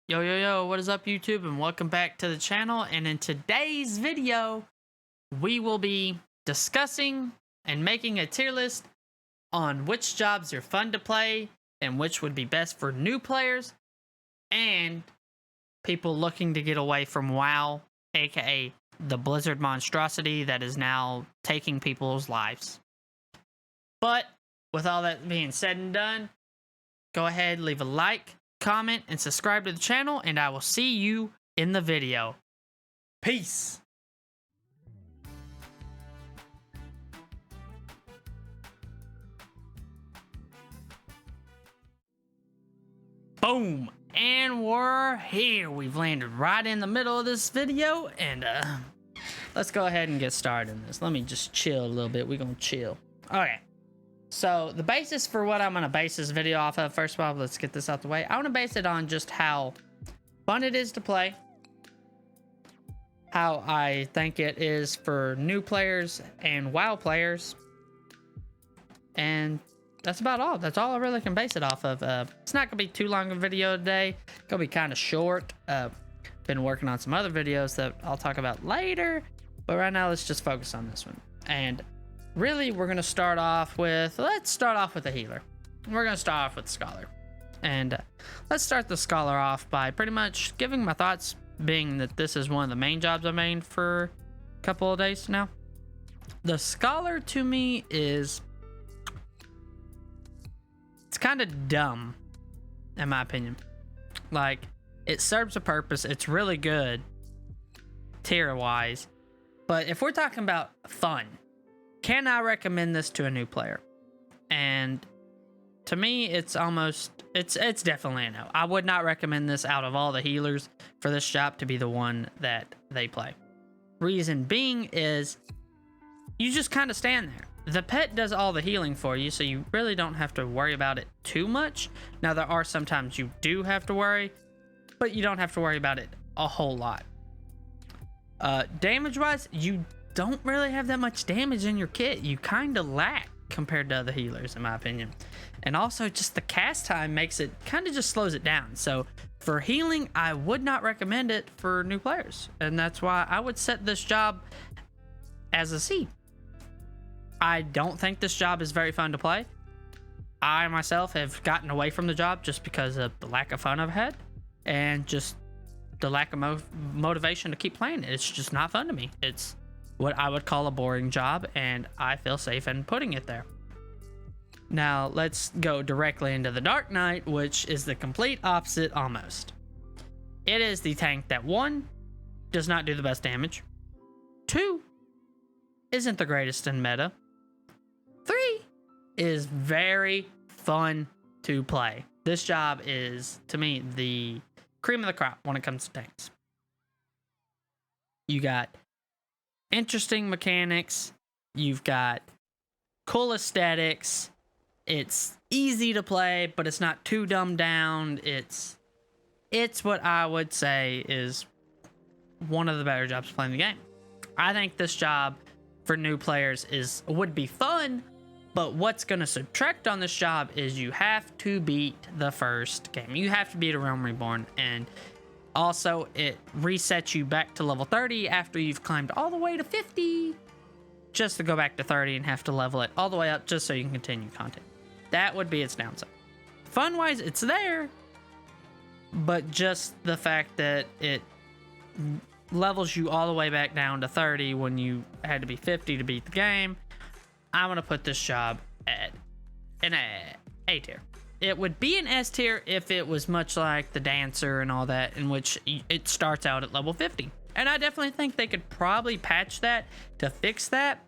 Yo, yo, yo, what is up, YouTube? And welcome back to the channel. And in today's video, we will be discussing and making a tier list on which jobs are fun to play and which would be best for new players and people looking to get away from WoW, aka the Blizzard monstrosity that is now taking people's lives. But with all that being said and done, go ahead, leave a like, comment, and subscribe to the channel, and I will see you in the video. Peace. Boom. And we're here. We've landed right in the middle of this video, and let's go ahead and get started in this. Let me just chill a little bit. We're gonna chill. Okay. So the basis for what I'm going to base this video off of, first of all, let's get this out the way. I want to base it on just how fun it is to play, how I think it is for new players and WoW players, and that's about all. That's all I really can base it off of. It's not going to be too long a video today. It's going to be kind of short. Been working on some other videos that I'll talk about later, but right now let's just focus on this one. And really, we're going to start off with, let's start off with a healer. We're going to start off with Scholar. And let's start the Scholar off by pretty much giving my thoughts, being that this is one of the main jobs I made for a couple of days now. The Scholar to me is, it's kind of dumb, in my opinion. Like, it serves a purpose. It's really good, tier-wise. But if we're talking about fun, can I recommend this to a new player? And to me, it's almost, it's definitely a no. I would not recommend this out of all the healers for this shop to be the one that they play. Reason being is you just kind of stand there. The pet does all the healing for you, so you really don't have to worry about it too much. Now, there are sometimes you do have to worry, but you don't have to worry about it a whole lot. Damage-wise, you don't really have that much damage in your kit. You kind of lack compared to other healers, in my opinion. And also, just the cast time makes it, kind of just slows it down. So for healing, I would not recommend it for new players. And that's why I would set this job as a C. I don't think this job is very fun to play. I myself have gotten away from the job just because of the lack of fun I've had and just the lack of motivation to keep playing it. It's just not fun to me. It's what I would call a boring job, and I feel safe in putting it there. Now, let's go directly into the Dark Knight, which is the complete opposite almost. It is the tank that, 1, does not do the best damage, 2, isn't the greatest in meta, 3, is very fun to play. This job is, to me, the cream of the crop when it comes to tanks. You got interesting mechanics, you've got cool aesthetics, it's easy to play, but it's not too dumbed down. It's what I would say is one of the better jobs playing the game. I think this job for new players would be fun, but what's going to subtract on this job is you have to beat the first game. You have to beat a Realm Reborn, and also, it resets you back to level 30 after you've climbed all the way to 50, just to go back to 30 and have to level it all the way up just so you can continue content. That would be its downside. Fun-wise, it's there, but just the fact that it levels you all the way back down to 30 when you had to be 50 to beat the game, I'm going to put this job at an A tier. It would be an S tier if it was much like the Dancer and all that, in which it starts out at level 50. And I definitely think they could probably patch that to fix that,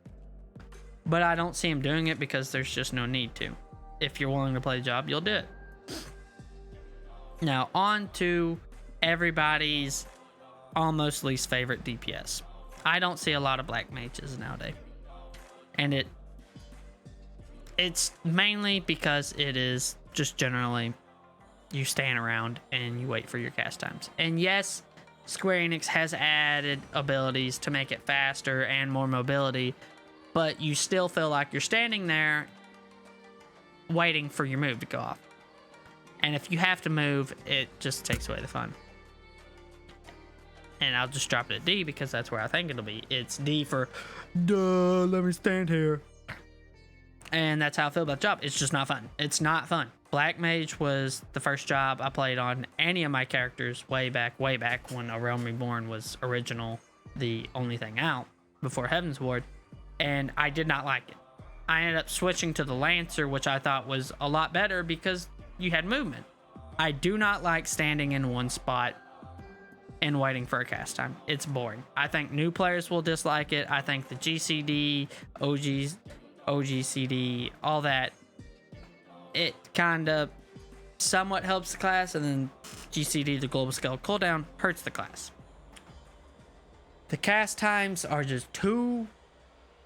but I don't see them doing it because there's just no need to. If you're willing to play the job, you'll do it. Now, on to everybody's almost least favorite DPS. I don't see a lot of black mages nowadays. And it's mainly because it is just generally you stand around and you wait for your cast times. And yes, Square Enix has added abilities to make it faster and more mobility, but you still feel like you're standing there waiting for your move to go off. And if you have to move, it just takes away the fun. And I'll just drop it at D because that's where I think it'll be. It's D for, duh, let me stand here. And that's how I feel about the job. It's just not fun. It's not fun. Black Mage was the first job I played on any of my characters way back when A Realm Reborn was original, the only thing out before Heaven's Ward, and I did not like it. I ended up switching to the Lancer, which I thought was a lot better because you had movement. I do not like standing in one spot and waiting for a cast time. It's boring. I think new players will dislike it. I think the GCD, OGCD, all that, it kind of somewhat helps the class, and then GCD, the global scale cooldown, hurts the class. The cast times are just too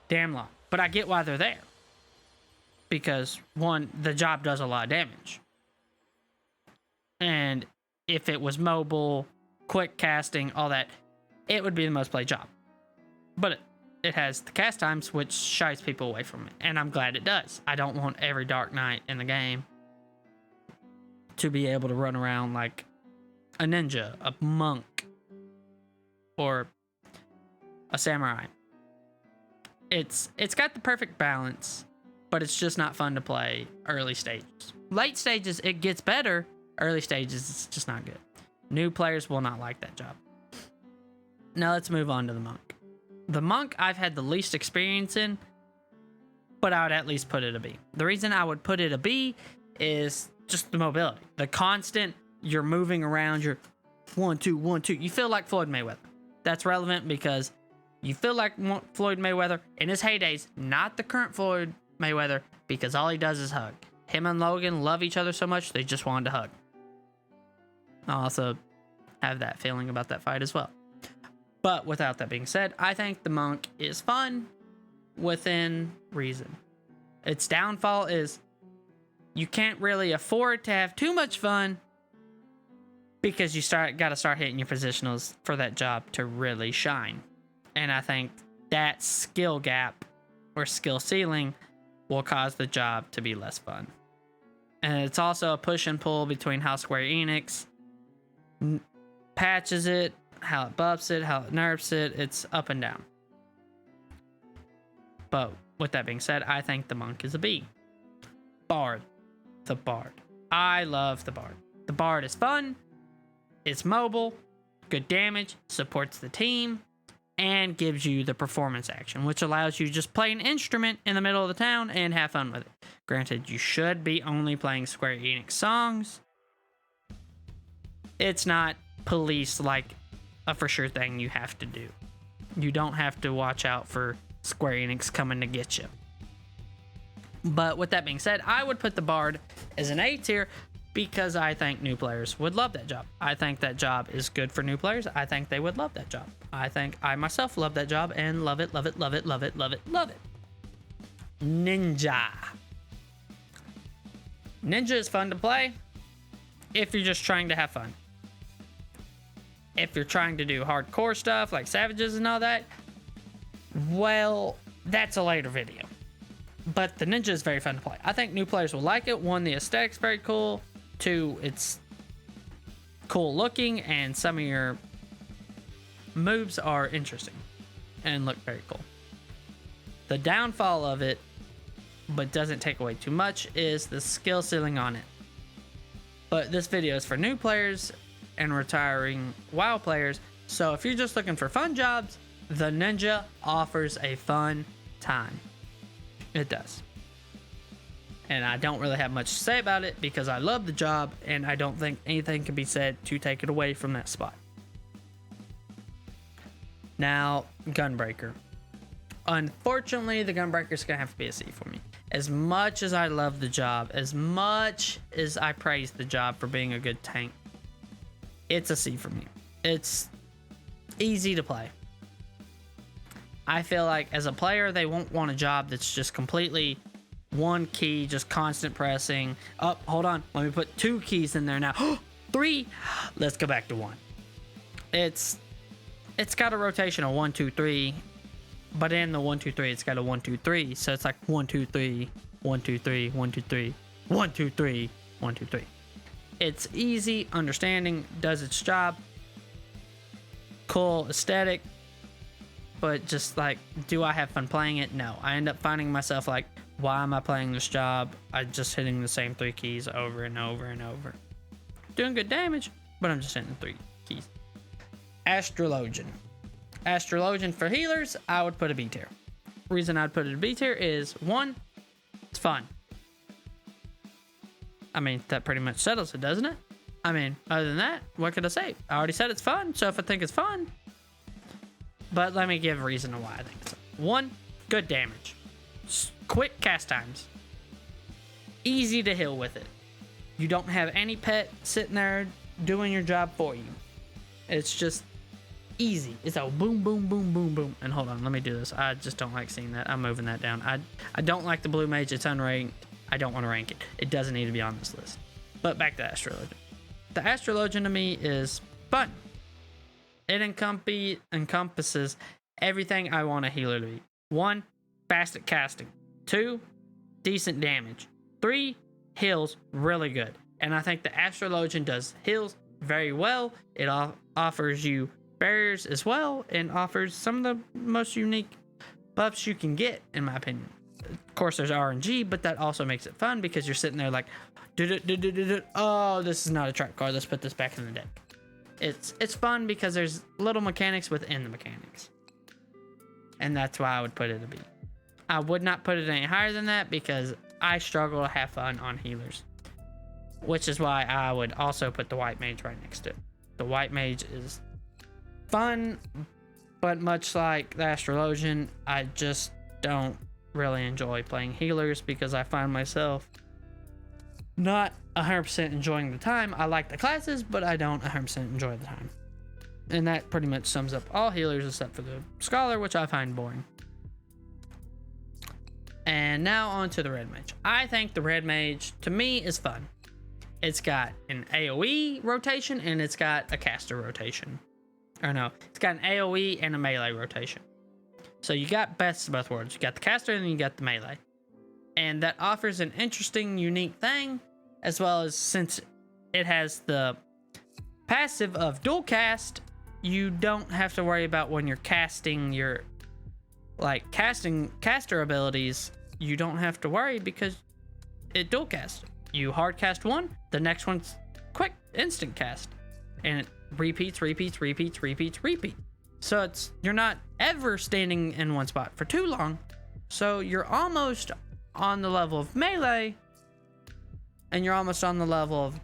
damn long, but I get why they're there. Because, one, the job does a lot of damage. And if it was mobile, quick casting, all that, it would be the most played job. But it has the cast times, which shies people away from it. And I'm glad it does. I don't want every Dark Knight in the game to be able to run around like a ninja, a monk, or a samurai. It's got the perfect balance, but it's just not fun to play early stages. Late stages, it gets better. Early stages, it's just not good. New players will not like that job. Now let's move on to the monk. The monk I've had the least experience in, but I would at least put it a B. The reason I would put it a B is just the mobility. The constant, you're moving around, you're 1, 2, 1, 2. You feel like Floyd Mayweather. That's relevant because you feel like Floyd Mayweather in his heydays, not the current Floyd Mayweather, because all he does is hug. Him and Logan love each other so much, they just wanted to hug. I also have that feeling about that fight as well. But without that being said, I think the monk is fun within reason. Its downfall is you can't really afford to have too much fun because you gotta start hitting your positionals for that job to really shine. And I think that skill gap or skill ceiling will cause the job to be less fun. And it's also a push and pull between how Square Enix patches it, how it buffs it, how it nerfs it. It's up and down. But with that being said, I think the monk is a B. Bard. The Bard. I love the Bard. The Bard is fun. It's mobile. Good damage. Supports the team. And gives you the performance action, which allows you to just play an instrument in the middle of the town and have fun with it. Granted, you should be only playing Square Enix songs. It's not policed like a for sure thing you have to do. You don't have to watch out for Square Enix coming to get you. But with that being said, I would put the Bard as an A tier because I think new players would love that job. I think that job is good for new players. I think they would love that job. I think I myself love that job and love it, love it, love it, love it, love it, love it. Ninja. Ninja is fun to play if you're just trying to have fun. If you're trying to do hardcore stuff like Savages and all that, well, that's a later video. But the Ninja is very fun to play. I think new players will like it. One, the aesthetic's very cool. Two, it's cool looking, and some of your moves are interesting and look very cool. The downfall of it, but doesn't take away too much, is the skill ceiling on it. But this video is for new players and retiring WoW players, so if you're just looking for fun jobs, the Ninja offers a fun time. It does. And I don't really have much to say about it because I love the job and I don't think anything can be said to take it away from that spot. Now, Gunbreaker. Unfortunately, the Gunbreaker is going to have to be a C for me. As much as I love the job, as much as I praise the job for being a good tank, it's a C for me. It's easy to play. I feel like as a player, they won't want a job that's just completely one key, just constant pressing. Oh, hold on. Let me put 2 keys in there now. 3. Let's go back to 1. It's got a rotation of 1, 2, 3, but in the 1, 2, 3, it's got a 1, 2, 3. So it's like 1, 2, 3, 1, 2, 3, 1, 2, 3, 1, 2, 3, 1, 2, 3. It's easy, understanding, does its job. cool aesthetic, but just like, do I have fun playing it? No. I end up finding myself like, why am I playing this job? I'm just hitting the same 3 keys over and over and over. Doing good damage, but I'm just hitting 3 keys. Astrologian. Astrologian for healers, I would put a B tier. Reason I'd put it a B tier is, 1, it's fun. I mean, that pretty much settles it, doesn't it? I mean, other than that, what could I say? I already said it's fun, so if I think it's fun. But let me give a reason why I think it's fun. 1, good damage. Quick cast times. Easy to heal with it. You don't have any pet sitting there doing your job for you. It's just easy. It's a boom, boom, boom, boom, boom. And hold on, let me do this. I just don't like seeing that. I'm moving that down. I don't like the blue mage. It's unranked. I don't want to rank it. It doesn't need to be on this list. But back to Astrologian. The Astrologian to me is fun. It encompasses everything I want a healer to be. 1, fast at casting. 2, decent damage. 3, heals really good. And I think the Astrologian does heals very well. It offers you barriers as well, and offers some of the most unique buffs you can get, in my opinion. Of course, there's RNG, but that also makes it fun because you're sitting there like, oh, this is not a trap card. Let's put this back in the deck. It's fun because there's little mechanics within the mechanics. And that's why I would put it a B. I would not put it any higher than that because I struggle to have fun on healers. Which is why I would also put the White Mage right next to it. The White Mage is fun, but much like the Astrologian, I just don't really enjoy playing healers because I find myself not 100% enjoying the time. I like the classes, but I don't 100% enjoy the time. And that pretty much sums up all healers except for the Scholar, which I find boring. And now on to the Red Mage. I think the Red Mage, to me, is fun. It's got an AoE rotation and it's got a caster rotation. Or no, it's got an AoE and a melee rotation. So you got best of both worlds. You got the caster and then you got the melee. And that offers an interesting, unique thing, as well as since it has the passive of dual cast, you don't have to worry about when you're casting your caster abilities. You don't have to worry because it dual casts. You hard cast one, the next one's quick instant cast, and it repeats. So you're not ever standing in one spot for too long. So you're almost on the level of melee, and you're almost on the level of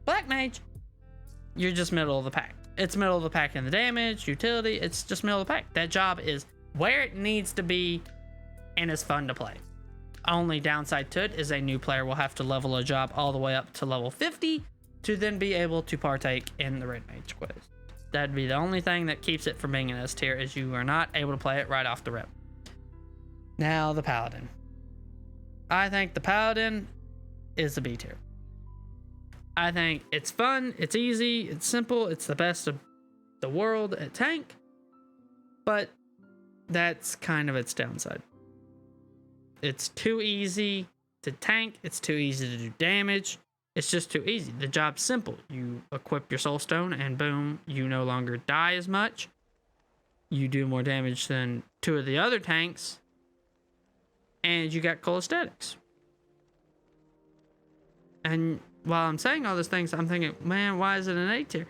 Black Mage. You're just middle of the pack. It's middle of the pack in the damage, utility. It's just middle of the pack. That job is where it needs to be, and it's fun to play. Only downside to it is a new player will have to level a job all the way up to level 50 to then be able to partake in the Red Mage quiz. That'd be the only thing that keeps it from being an S tier, is you are not able to play it right off the rip. Now the Paladin. I think the Paladin is a B tier. I think it's fun, it's easy, it's simple, it's the best of the world at tank, but that's kind of its downside. It's too easy to tank, it's too easy to do damage, it's just too easy. The job's simple. You equip your Soul Stone and boom, you no longer die as much. You do more damage than 2 of the other tanks, and you got cool aesthetics. And while I'm saying all those things, I'm thinking, man, why is it an A tier?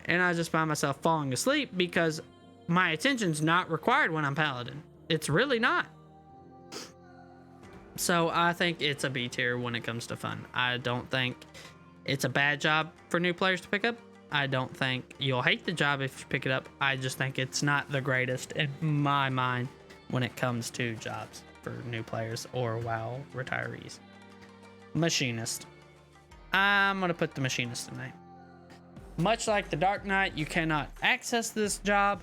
And I just find myself falling asleep because my attention's not required when I'm Paladin. It's really not. So I think it's a B tier when it comes to fun. I don't think it's a bad job for new players to pick up. I don't think you'll hate the job if you pick it up. I just think it's not the greatest in my mind when it comes to jobs for new players or WoW retirees. Machinist. I'm going to put the Machinist in there. Much like the Dark Knight, you cannot access this job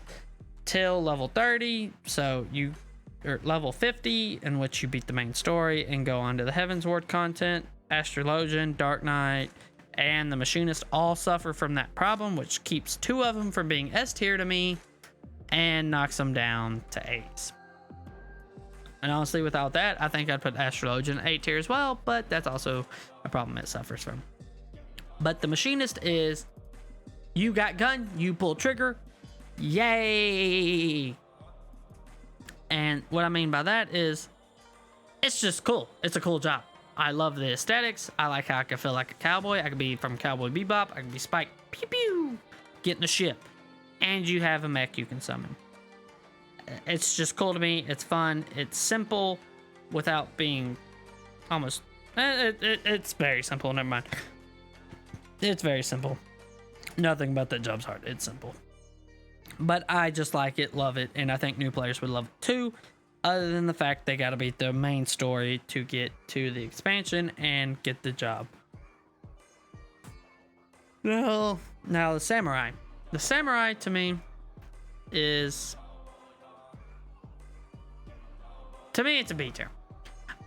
till level 30. So or level 50, in which you beat the main story and go on to the Heaven's Ward content. Astrologian, Dark Knight, and the Machinist all suffer from that problem, which keeps 2 of them from being S tier to me and knocks them down to A's. And honestly, without that, I think I'd put Astrologian A tier as well, but that's also a problem it suffers from. But the Machinist is, you got gun, you pull trigger, Yay! And what I mean by that is, it's just cool. It's a cool job. I love the aesthetics. I like how I can feel like a cowboy. I could be from Cowboy Bebop. I can be Spike. Pew pew! Get in the ship. And you have a mech you can summon. It's just cool to me. It's fun. It's simple without being almost... It's very simple. Never mind. It's very simple. Nothing about that job's hard. It's simple. But I just like it, love it, and I think new players would love it too, other than the fact they gotta beat the main story to get to the expansion and get the job. Now the samurai. The samurai to me is... To me, it's a B tier.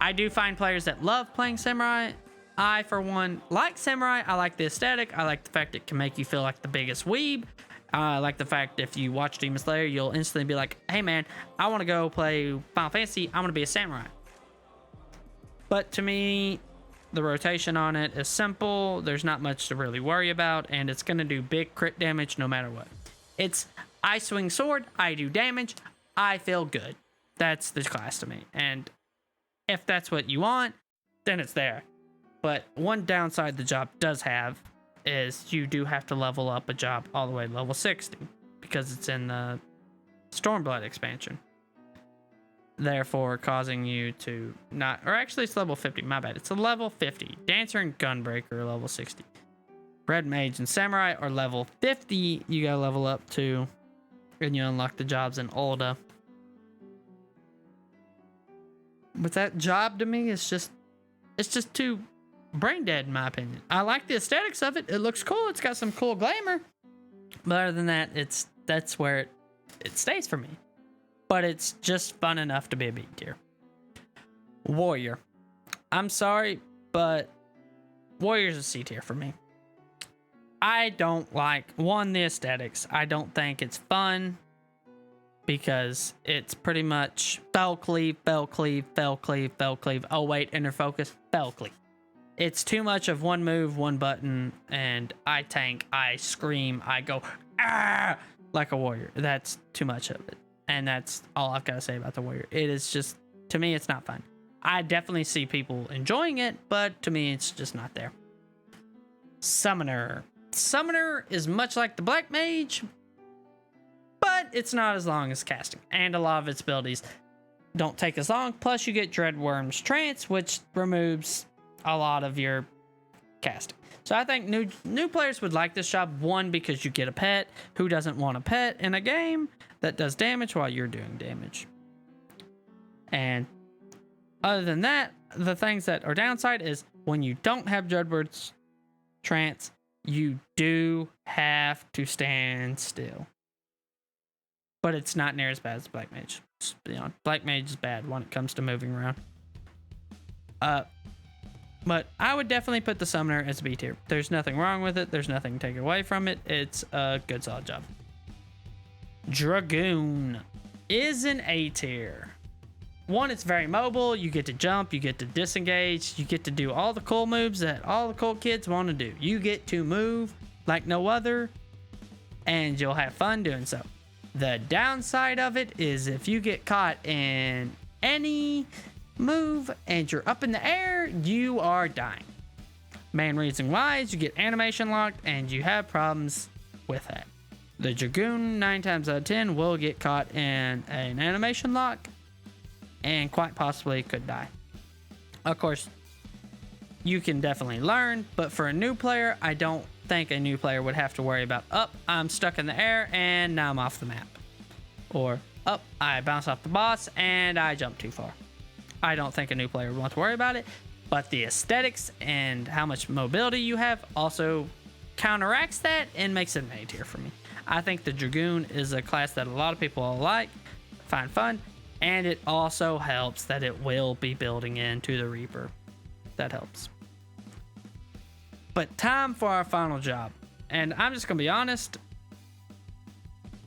I do find players that love playing samurai. I, for one, like samurai. I like the aesthetic. I like the fact it can make you feel like the biggest weeb. I like the fact if you watch Demon Slayer, you'll instantly be like, hey man, I want to go play Final Fantasy. I want to be a samurai. But to me, the rotation on it is simple. There's not much to really worry about, and it's going to do big crit damage no matter what. It's, I swing sword, I do damage, I feel good. That's the class to me. And if that's what you want, then it's there. But one downside the job does have is you do have to level up a job all the way to level 60 because it's in the Stormblood expansion. Therefore, causing you to not... Or actually, it's level 50. My bad. It's a level 50. Dancer and Gunbreaker are level 60. Red Mage and Samurai are level 50. You gotta level up to... And you unlock the jobs in Ulda. But that job to me is just... It's just too brain dead in my opinion. I like the aesthetics of it. It looks cool. It's got some cool glamour. But other than that, that's where it stays for me. But it's just fun enough to be a B tier. Warrior. I'm sorry, but Warrior's a C tier for me. I don't like, one, the aesthetics. I don't think it's fun because it's pretty much fell cleave, fell cleave, fell cleave, fell cleave. Oh wait, inner focus, fell cleave. It's too much of one move, one button, and I tank, I scream, I go, ah, like a warrior. That's too much of it. And that's all I've got to say about the warrior. It is just, to me, it's not fun. I definitely see people enjoying it, but to me, it's just not there. Summoner. Summoner is much like the Black Mage, but it's not as long as casting. And a lot of its abilities don't take as long. Plus, you get Dreadworm's Trance, which removes a lot of your casting. So I think new players would like this job. One, because you get a pet. Who doesn't want a pet in a game that does damage while you're doing damage? And other than that, the things that are downside is when you don't have Dreadworm's Trance, you do have to stand still. But it's not near as bad as Black Mage. You know, Black Mage is bad when it comes to moving around. But I would definitely put the Summoner as a B tier. There's nothing wrong with it. There's nothing to take away from it. It's a good, solid job. Dragoon is an A tier. One, it's very mobile. You get to jump. You get to disengage. You get to do all the cool moves that all the cool kids want to do. You get to move like no other, and you'll have fun doing so. The downside of it is if you get caught in any move and you're up in the air, you are dying. Main reason why is you get animation locked and you have problems with that. The Dragoon 9 times out of 10 will get caught in an animation lock and quite possibly could die. Of course, you can definitely learn, but for a new player, I don't think a new player would have to worry about, I'm stuck in the air and now I'm off the map. Or, I bounce off the boss and I jumped too far. I don't think a new player would want to worry about it, but the aesthetics and how much mobility you have also counteracts that and makes it an A tier for me. I think the Dragoon is a class that a lot of people like, find fun, and it also helps that it will be building into the Reaper. That helps. But time for our final job. And I'm just going to be honest.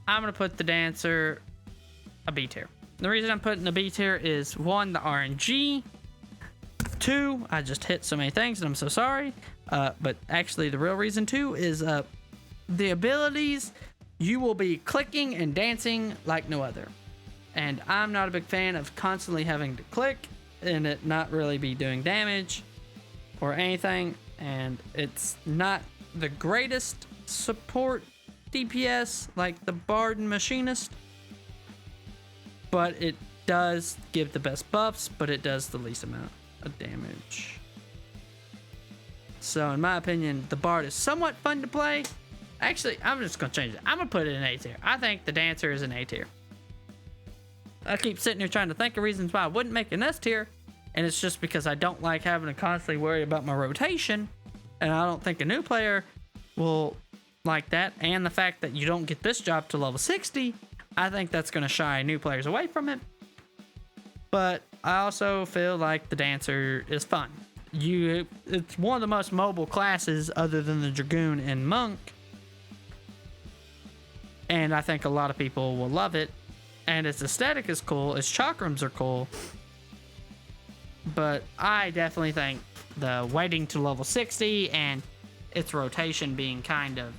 I'm going to put the Dancer a B tier. The reason I'm putting a B tier is, one, the RNG. Two, I just hit so many things and I'm so sorry. But actually the real reason too is the abilities you will be clicking and dancing like no other. And I'm not a big fan of constantly having to click and it not really be doing damage or anything. And it's not the greatest support DPS like the Bard and Machinist, but it does give the best buffs, but it does the least amount of damage. So in my opinion, the Bard is somewhat fun to play. Actually, I'm just gonna change it. I'm gonna put it in A tier. I think the Dancer is an A tier. I keep sitting here trying to think of reasons why I wouldn't make an S tier, and it's just because I don't like having to constantly worry about my rotation, and I don't think a new player will like that. And the fact that you don't get this job to level 60, I think that's gonna shy new players away from it. But I also feel like the Dancer is fun. It's one of the most mobile classes other than the Dragoon and Monk, and I think a lot of people will love it. And its aesthetic is cool, its chakrams are cool, but I definitely think the waiting to level 60 and its rotation being kind of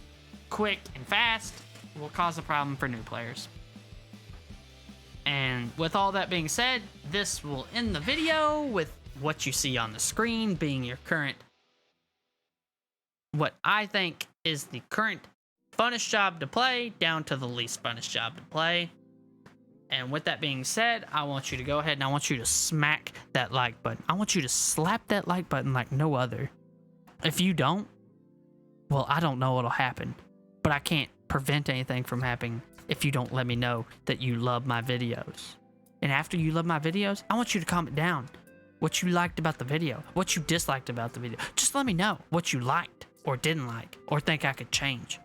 quick and fast will cause a problem for new players. And with all that being said, this will end the video with what you see on the screen being your current, what I think is the current funnest job to play down to the least funnest job to play. And with that being said, I want you to go ahead and I want you to smack that like button. I want you to slap that like button like no other. If you don't, well, I don't know what'll happen, but I can't prevent anything from happening if you don't let me know that you love my videos. And after you love my videos, I want you to comment down what you liked about the video, what you disliked about the video. Just let me know what you liked or didn't like or think I could change.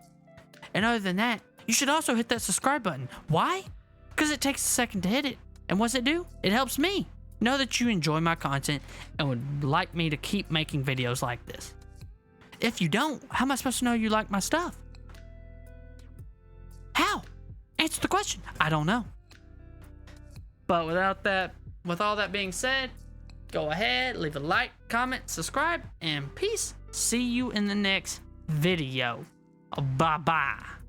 And other than that, you should also hit that subscribe button. Why? Because it takes a second to hit it. And what's it do? It helps me know that you enjoy my content and would like me to keep making videos like this. If you don't, how am I supposed to know you like my stuff? How? Answer the question. I don't know. But with all that being said, go ahead, leave a like, comment, subscribe, and peace. See you in the next video. Bye-bye.